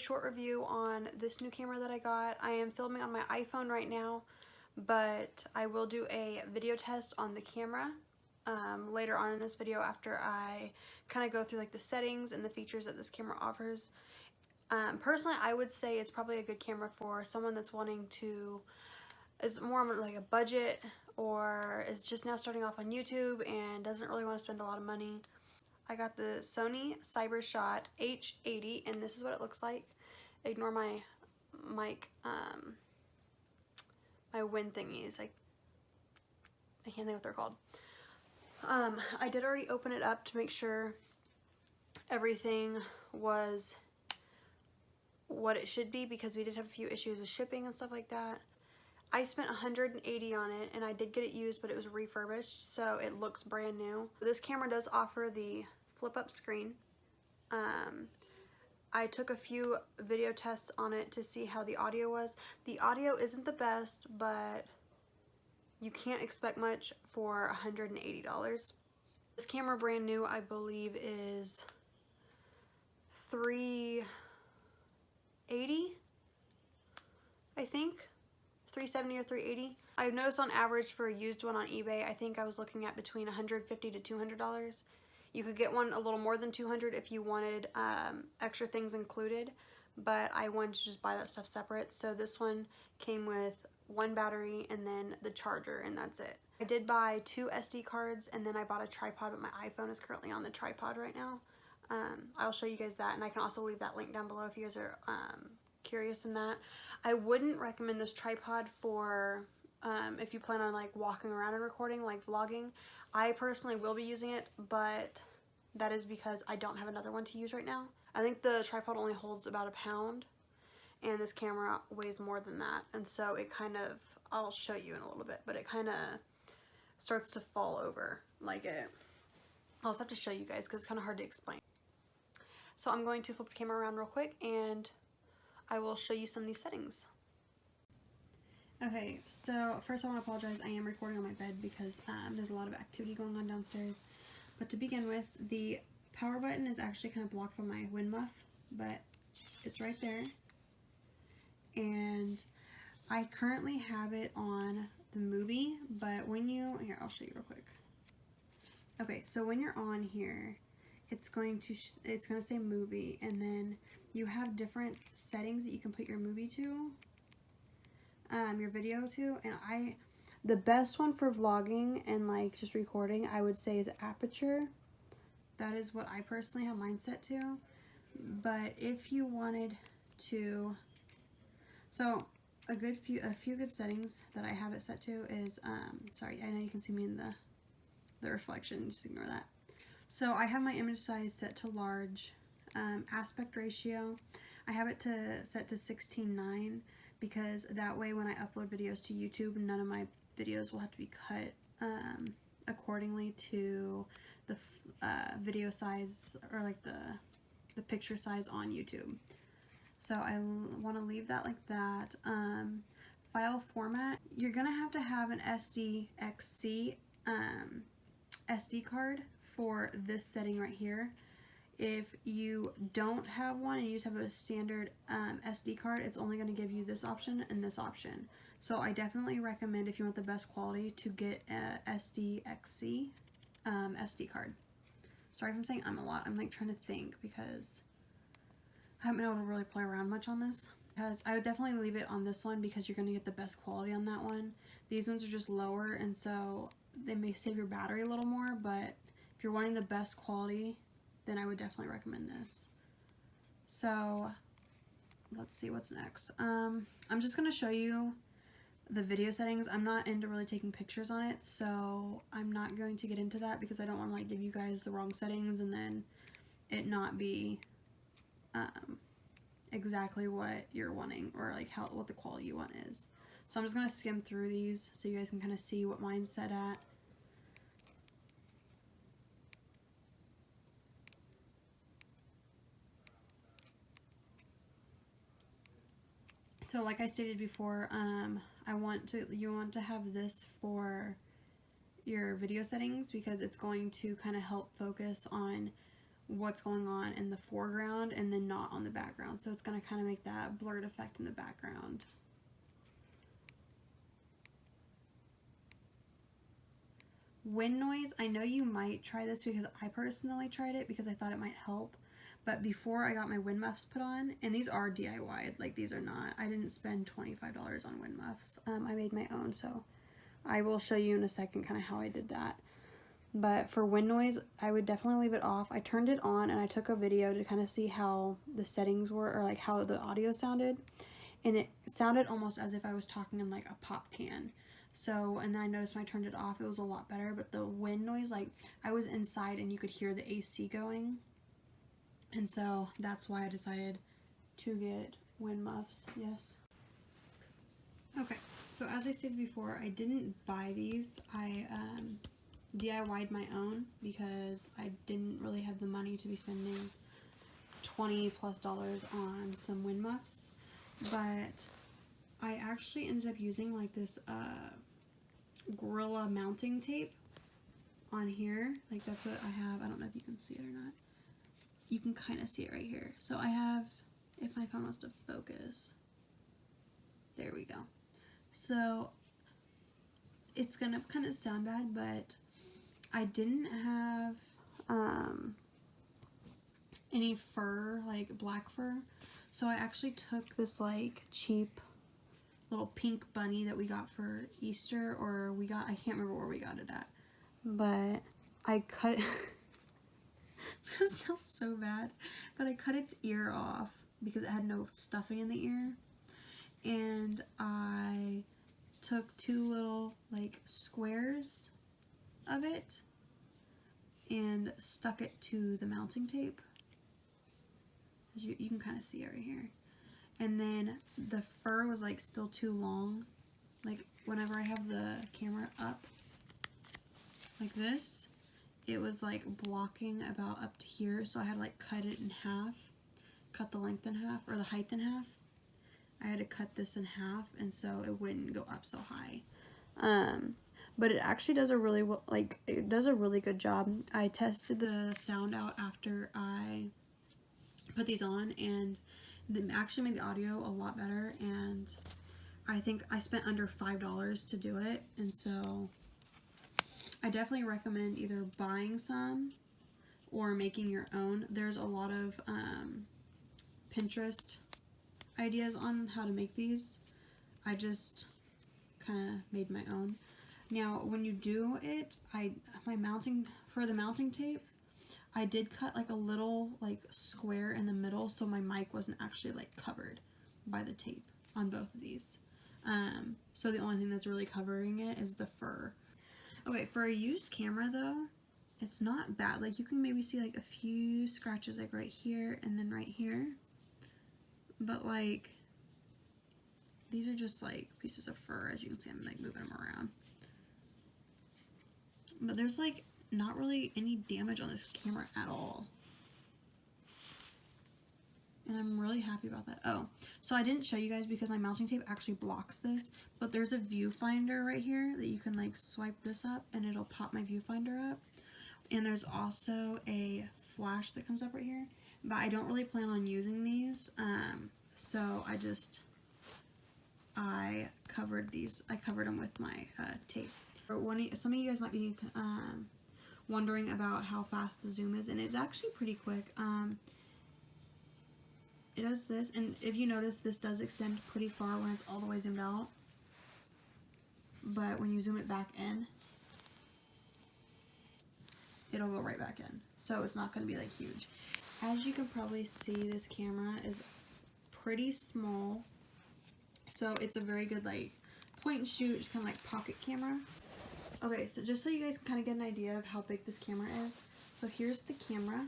short review on this new camera that I got. I am filming on my iPhone right now, but I will do a video test on the camera later on in this video after I kind of go through like the settings and the features that this camera offers. Personally, I would say it's probably a good camera for someone that's wanting to, is more on like a budget, or is just now starting off on YouTube and doesn't really want to spend a lot of money. I got the Sony Cybershot H80 and this is what it looks like. Ignore my mic, my wind thingies. I can't think what they're called. I did already open it up to make sure everything was what it should be, because we did have a few issues with shipping and stuff like that. I spent $180 on it and I did get it used, but it was refurbished, so it looks brand new. This camera does offer the flip up screen. I took a few video tests on it to see how the audio was. The audio isn't the best, but you can't expect much for $180. This camera brand new, I believe, is $380, I think. $370 or $380. I've noticed on average for a used one on eBay, I think I was looking at between $150 to $200. You could get one a little more than $200 if you wanted extra things included, but I wanted to just buy that stuff separate. So this one came with one battery and then the charger, and that's it. I did buy 2 SD cards and then I bought a tripod, but my iPhone is currently on the tripod right now. I'll show you guys that, and I can also leave that link down below if you guys are curious in that. I wouldn't recommend this tripod for if you plan on like walking around and recording, like vlogging. I personally will be using it, but that is because I don't have another one to use right now. I think the tripod only holds about a pound and this camera weighs more than that, and so it kind of, I'll show you in a little bit, but it kind of starts to fall over like it. I'll just have to show you guys because it's kind of hard to explain. So I'm going to flip the camera around real quick and I will show you some of these settings. Okay, so first I want to apologize. I am recording on my bed because there's a lot of activity going on downstairs. But to begin with, the power button is actually kind of blocked by my wind muff, but it's right there. And I currently have it on the movie, but when you, here, I'll show you real quick. Okay, so when you're on here, it's going to say movie, and then you have different settings that you can put your movie to, your video to, and the best one for vlogging and like just recording, I would say, is aperture. That is what I personally have mine set to. But if you wanted to, so a few good settings that I have it set to is, sorry, I know you can see me in the reflection, just ignore that. So I have my image size set to large. Aspect ratio, I have it set to 16:9, because that way when I upload videos to YouTube, none of my videos will have to be cut accordingly to the video size, or like the picture size on YouTube. So I want to leave that like that. File format, you're gonna have to have an SDXC SD card for this setting right here. If you don't have one and you just have a standard SD card, it's only going to give you this option and this option. So I definitely recommend, if you want the best quality, to get a SDXC SD card. Sorry if I'm saying a lot. I'm like trying to think because I haven't been able to really play around much on this. Because I would definitely leave it on this one because you're going to get the best quality on that one. These ones are just lower, and so they may save your battery a little more, but if you're wanting the best quality, then I would definitely recommend this. So let's see what's next. I'm just gonna show you the video settings. I'm not into really taking pictures on it, so I'm not going to get into that because I don't want to like give you guys the wrong settings and then it not be exactly what you're wanting, or like what the quality you want is. So I'm just gonna skim through these so you guys can kind of see what mine's set at. So like I stated before, you want to have this for your video settings because it's going to kind of help focus on what's going on in the foreground and then not on the background. So it's going to kind of make that blurred effect in the background. Wind noise, I know you might try this because I personally tried it because I thought it might help. But before I got my wind muffs put on, and these are DIY, like these are not, I didn't spend $25 on wind muffs. I made my own, so I will show you in a second kind of how I did that. But for wind noise, I would definitely leave it off. I turned it on and I took a video to kind of see how the settings were, or like how the audio sounded. And it sounded almost as if I was talking in like a pop can. So, and then I noticed when I turned it off, it was a lot better. But the wind noise, like I was inside and you could hear the AC going. And so that's why I decided to get wind muffs. Yes. Okay, so as I said before, I didn't buy these. I DIY'd my own because I didn't really have the money to be spending $20+ on some wind muffs. But I actually ended up using like this Gorilla mounting tape on here. Like that's what I have. I don't know if you can see it or not. You can kind of see it right here. So I have, if my phone wants to focus, there we go. So it's gonna kind of sound bad, but I didn't have any fur, like black fur. So I actually took this like cheap little pink bunny that we got for Easter, or we got, I can't remember where we got it at, but I cut it. It's gonna sound so bad, but I cut its ear off because it had no stuffing in the ear, and I took 2 little like squares of it and stuck it to the mounting tape. You can kind of see it right here. And then the fur was like still too long. Like whenever I have the camera up like this, it was like blocking about up to here, so I had to like cut it in half, cut the length in half, or the height in half. I had to cut this in half, and so it wouldn't go up so high. But it actually does a really it does a really good job. I tested the sound out after I put these on, and it actually made the audio a lot better. And I think I spent under $5 to do it, and so I definitely recommend either buying some or making your own. There's a lot of Pinterest ideas on how to make these. I just kind of made my own. Now, when you do it, for the mounting tape, I did cut like a little like square in the middle, so my mic wasn't actually like covered by the tape on both of these. So the only thing that's really covering it is the fur. Okay, for a used camera though, it's not bad. Like you can maybe see like a few scratches like right here and then right here. But like, these are just like pieces of fur. As you can see, I'm like moving them around. But there's like not really any damage on this camera at all. And I'm really happy about that. Oh, so I didn't show you guys because my mounting tape actually blocks this, but there's a viewfinder right here that you can like swipe this up and it'll pop my viewfinder up. And there's also a flash that comes up right here, but I don't really plan on using these. So I covered them with my tape. Some of you guys might be wondering about how fast the zoom is, and it's actually pretty quick. It does this, and if you notice, this does extend pretty far when it's all the way zoomed out. But when you zoom it back in, it'll go right back in. So it's not going to be like huge. As you can probably see, this camera is pretty small. So it's a very good like point and shoot, just kind of like pocket camera. Okay, so just so you guys can kind of get an idea of how big this camera is. So here's the camera,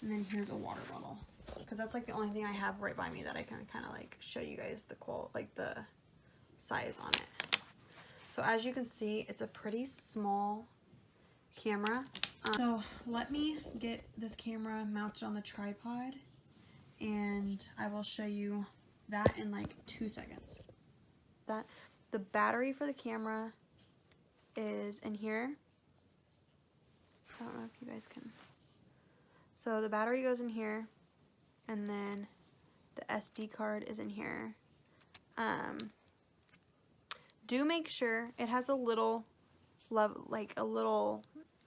and then here's a water bottle. Because that's like the only thing I have right by me that I can kind of like show you guys the size on it. So as you can see, it's a pretty small camera. So let me get this camera mounted on the tripod, and I will show you that in like 2 seconds. The battery for the camera is in here. I don't know if you guys can. So the battery goes in here, and then the SD card is in here. Do make sure it has a little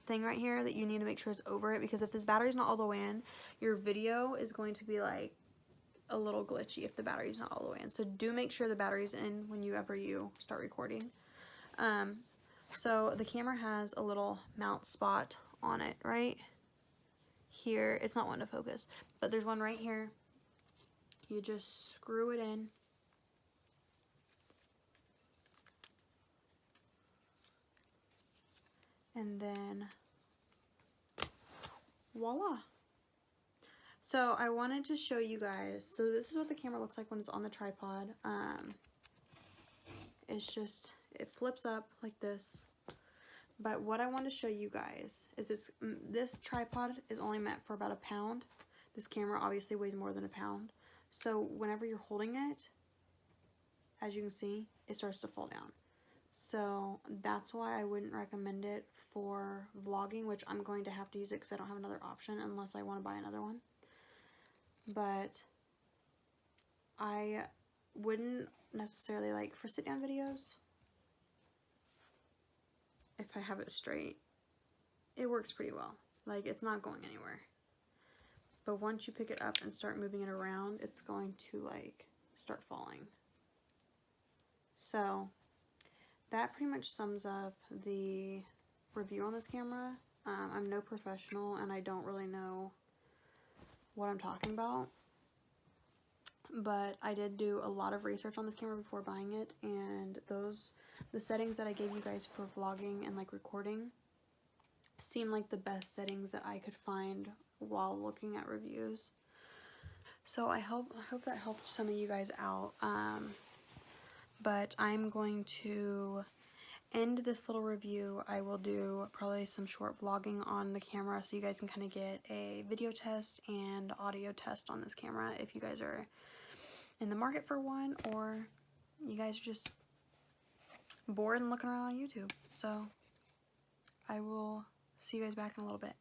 thing right here that you need to make sure is over it, because if this battery's not all the way in, your video is going to be like a little glitchy if the battery's not all the way in. So do make sure the battery's in whenever you start recording. So the camera has a little mount spot on it right here. It's not one to focus, but there's one right here. You just screw it in. And then voila. So I wanted to show you guys, so this is what the camera looks like when it's on the tripod. It's just, it flips up like this. But what I want to show you guys is this tripod is only meant for about a pound. This camera obviously weighs more than a pound. So whenever you're holding it, as you can see, it starts to fall down. So that's why I wouldn't recommend it for vlogging, which I'm going to have to use it because I don't have another option unless I want to buy another one. But I wouldn't necessarily, like, for sit-down videos, if I have it straight, it works pretty well. Like, it's not going anywhere. But once you pick it up and start moving it around, it's going to, like, start falling. So that pretty much sums up the review on this camera. I'm no professional and I don't really know what I'm talking about, but I did do a lot of research on this camera before buying it, and the settings that I gave you guys for vlogging and like recording seem like the best settings that I could find while looking at reviews. So I hope that helped some of you guys out. But I'm going to end this little review. I will do probably some short vlogging on the camera so you guys can kind of get a video test and audio test on this camera if you guys are in the market for one, or you guys are just bored and looking around on YouTube. So I will see you guys back in a little bit.